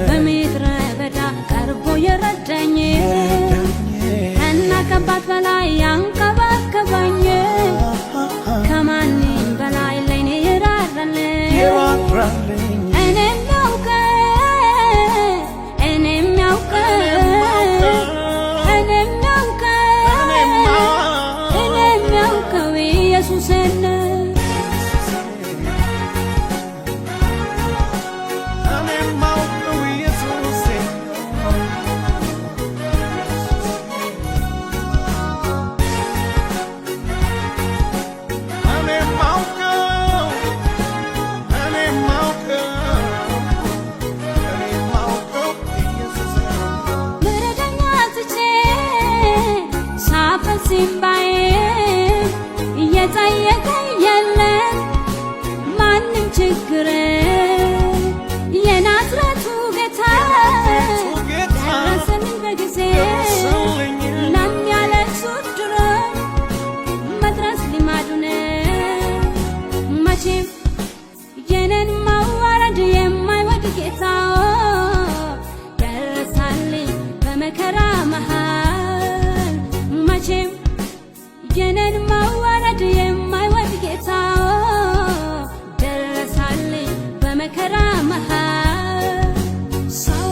በምድረ በዳ ቀርቦ የረዳኝ ከናከባት በላይ ያንከባከባኝ ከማንም በላይ ለኔ የራራልኝ ሲምባዬ እየጠየቀኝ የለም ማንም ችግር የናዝሬቱ ጌታ ደረሰልኝ በጊዜ ለሚያለቅሱት ድሮ መድረስ ልማዱ ነው። መቼም የኔን መዋረድ የማይወድ ጌታ ደረሰልኝ በመከራ መሃል መቼም የኔን መዋረድ የማይወድ ጌታ ደረሰልኝ በመከራ መሃል ሰው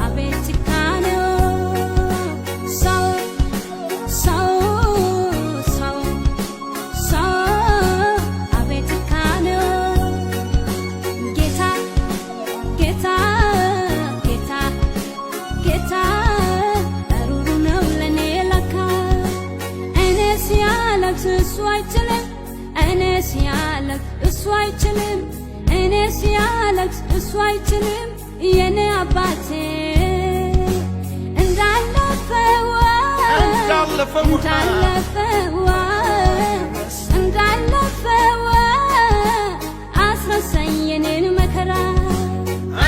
አቤት ጭካኔው ሰው አቤት ጭካኔው ጌታ ሩሩ ነው ለኔ ለካ እኔ ሲያለቅስ እሱ አይችልም እኔ ሲያለቅስ እሱ አይችልም እኔ ሲያለቅስ እሱ አይችልም የኔ አባቴ እንዳለፈው አስረሳኝ የኔን መከራ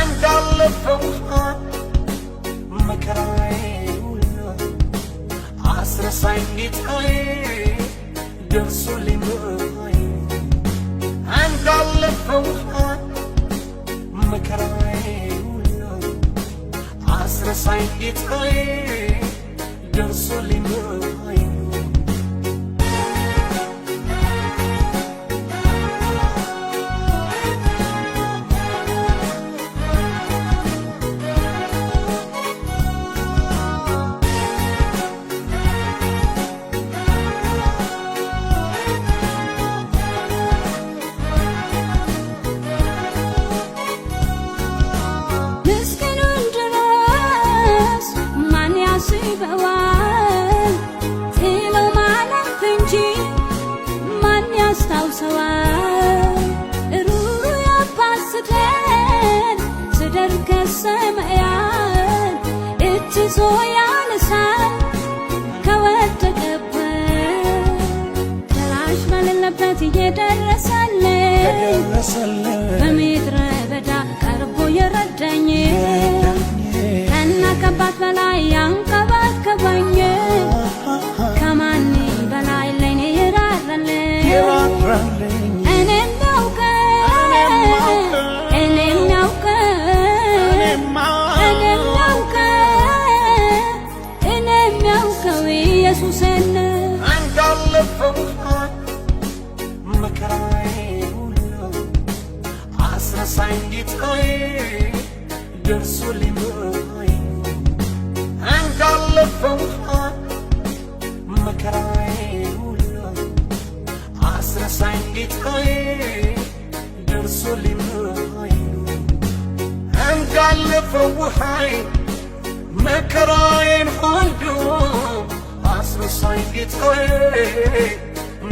እንዳለፈው መከራዬ ሁሉ አስረሳኝ ጌታዬ ደርሶልኝ እንዳለፈው መከራዬ ሁሉ አስረሳኝ ጌታዬ ደርሶልኝ ትሎ ማለፍ እንጂ ማን ያስታውሰዋል? ሩሩ የአባት ስደት ስደርስ ከሰማያት እጅ ይዞ ያነሳል ከወደቀበት ደራሽ በሌለበት እየደረሰልኝ በምድረ በዳ ቀርቦ የረዳኝ ከናከባት በላይ ያንከባከባኝ ከማንም በላይ ለኔ የራራልኝ እኔ የሚያውቀው ኢየሱስን እንዳለፈው መከራዬ ሁሉ አስረሳኝ ጌታዬ ደርሶልኝ እንዳለፈው መከራዬ ሁሉ አስረሳኝ ጌታዬ ደርሶልኝ እንዳለፈው ውሃይ መከራዬን ሁሉ አስረሳኝ ጌታዬ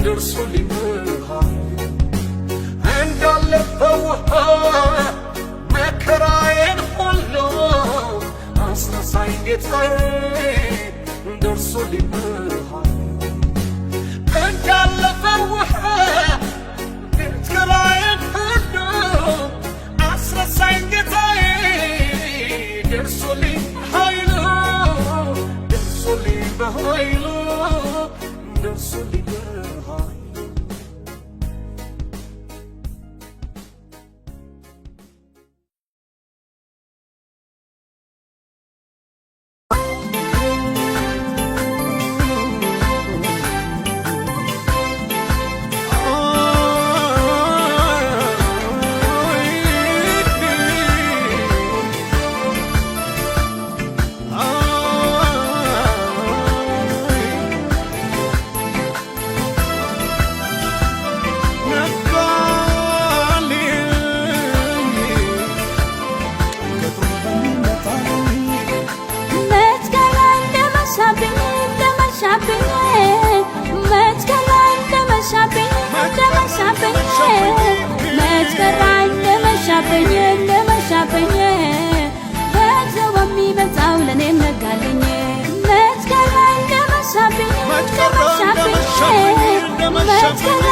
ደርሶልኝ እንዳለፈው ውሃ መከራዬን ሁሉ አስረሳኝ ጌታዬ ደርሶልኝ እንዳለፈው ውሃ መከራዬን ሁሉ አስረሳኝ ጌታዬ ደርሶልኝ በኃይሉ ደርሶልኝ እንደመሻብኝ መስከራ እንደመሻብኝ እንደመሻብኝ መስከራ እንደመሻብኝ እንደመሻብኝ በዛው በሚበዛው ለኔም ነጋልኝ መስከራ እንደመሻብኝ እንደመሻብኝ መስከራ